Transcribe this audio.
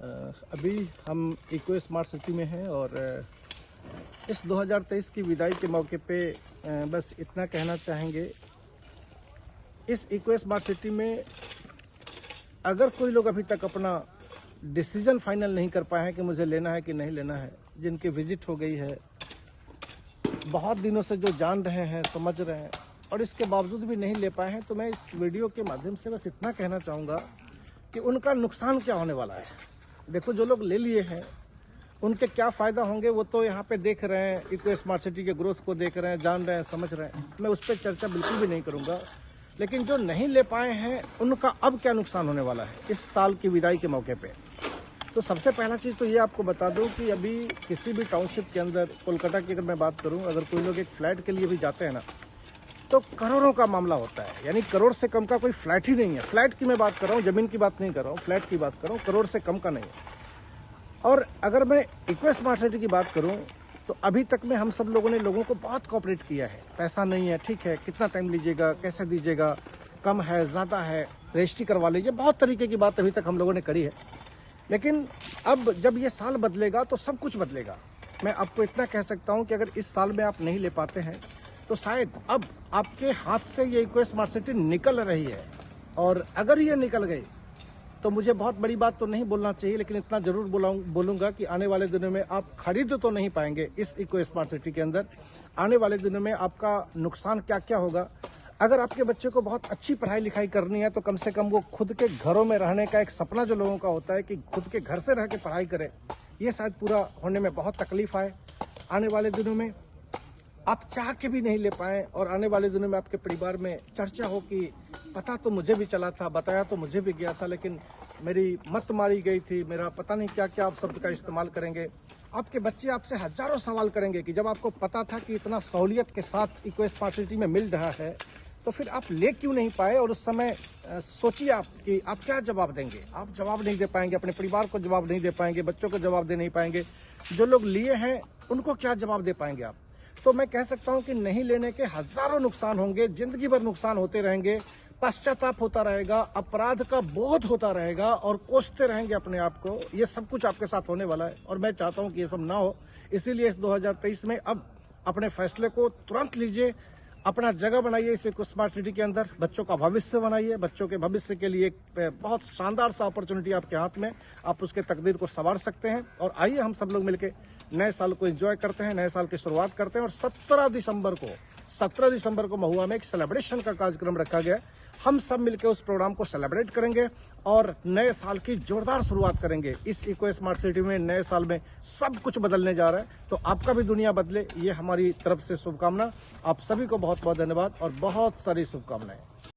अभी हम eco smart city में हैं और इस 2023 की विदाई के मौके पे बस इतना कहना चाहेंगे। इस इको स्मार्ट सिटी में अगर कोई लोग अभी तक अपना डिसीजन फाइनल नहीं कर पाए हैं कि मुझे लेना है कि नहीं लेना है, जिनकी विजिट हो गई है, बहुत दिनों से जो जान रहे हैं, समझ रहे हैं और इसके बावजूद भी नहीं ले पाए हैं, तो मैं इस वीडियो के माध्यम से बस इतना कहना चाहूँगा कि उनका नुकसान क्या होने वाला है। देखो, जो लोग ले लिए हैं उनके क्या फ़ायदा होंगे वो तो यहाँ पे देख रहे हैं, इको स्मार्ट सिटी के ग्रोथ को देख रहे हैं, जान रहे हैं, समझ रहे हैं। मैं उस पर चर्चा बिल्कुल भी नहीं करूँगा। लेकिन जो नहीं ले पाए हैं उनका अब क्या नुकसान होने वाला है इस साल की विदाई के मौके पे। तो सबसे पहला चीज़ तो ये आपको बता दूं कि अभी किसी भी टाउनशिप के अंदर, कोलकाता की अगर मैं बात करूं, अगर कोई लोग एक फ्लैट के लिए भी जाते हैं ना, तो करोड़ों का मामला होता है। यानी करोड़ से कम का कोई फ्लैट ही नहीं है। फ्लैट की मैं बात कर रहा हूँ, ज़मीन की बात नहीं कर रहा हूँ, फ्लैट की बात कर रहा हूँ। करोड़ से कम का नहीं है। और अगर मैं इको स्मार्ट सिटी की बात करूँ तो अभी तक में हम सब लोगों ने लोगों को बहुत कोऑपरेट किया है। पैसा नहीं है, ठीक है, कितना टाइम लीजिएगा, कैसे दीजिएगा, कम है, ज़्यादा है, रजिस्ट्री करवा लीजिए, बहुत तरीके की बात अभी तक हम लोगों ने करी है। लेकिन अब जब ये साल बदलेगा तो सब कुछ बदलेगा। मैं आपको इतना कह सकता हूँ कि अगर इस साल में आप नहीं ले पाते हैं तो शायद अब आपके हाथ से ये इको स्मार्ट सिटी निकल रही है। और अगर ये निकल गई तो मुझे बहुत बड़ी बात तो नहीं बोलना चाहिए, लेकिन इतना जरूर बोलूँगा कि आने वाले दिनों में आप खरीद तो नहीं पाएंगे इस इको स्मार्ट सिटी के अंदर। आने वाले दिनों में आपका नुकसान क्या क्या होगा। अगर आपके बच्चे को बहुत अच्छी पढ़ाई लिखाई करनी है तो कम से कम वो खुद के घरों में रहने का एक सपना जो लोगों का होता है कि खुद के घर से रह के पढ़ाई करे, ये शायद पूरा होने में बहुत तकलीफ आए। आने वाले दिनों में आप चाह के भी नहीं ले पाएँ और आने वाले दिनों में आपके परिवार में चर्चा हो कि पता तो मुझे भी चला था, बताया तो मुझे भी गया था, लेकिन मेरी मत मारी गई थी, मेरा पता नहीं क्या क्या आप शब्द का इस्तेमाल करेंगे। आपके बच्चे आपसे हजारों सवाल करेंगे कि जब आपको पता था कि इतना सहूलियत के साथ इको स्मार्ट सिटी में मिल रहा है तो फिर आप ले क्यों नहीं पाए। और उस समय सोचिए आप कि आप क्या जवाब देंगे। आप जवाब नहीं दे पाएंगे, अपने परिवार को जवाब नहीं दे पाएंगे, बच्चों को जवाब दे नहीं पाएंगे, जो लोग लिए हैं उनको क्या जवाब दे पाएंगे आप। तो मैं कह सकता हूं कि नहीं लेने के हजारों नुकसान होंगे, जिंदगी भर नुकसान होते रहेंगे, पश्चाताप होता रहेगा, अपराध का बोध होता रहेगा और कोसते रहेंगे अपने आप को। ये सब कुछ आपके साथ होने वाला है और मैं चाहता हूं कि ये सब ना हो। इसीलिए इस 2023 में अब अपने फैसले को तुरंत लीजिए, अपना जगह बनाइए इस स्मार्ट सिटी के अंदर, बच्चों का भविष्य बनाइए। बच्चों के भविष्य के लिए एक बहुत शानदार सा अपॉर्चुनिटी आपके हाथ में, आप उसके तकदीर को संवार सकते हैं। और आइए हम सब लोग मिलकर नए साल को एंजॉय करते हैं, नए साल की शुरुआत करते हैं। और 17 दिसंबर को महुआ में एक सेलिब्रेशन का कार्यक्रम रखा गया। हम सब मिलकर उस प्रोग्राम को सेलिब्रेट करेंगे और नए साल की जोरदार शुरुआत करेंगे। इस इको स्मार्ट सिटी में नए साल में सब कुछ बदलने जा रहा है, तो आपका भी दुनिया बदले, ये हमारी तरफ से शुभकामना। आप सभी को बहुत बहुत धन्यवाद और बहुत सारी शुभकामनाएं।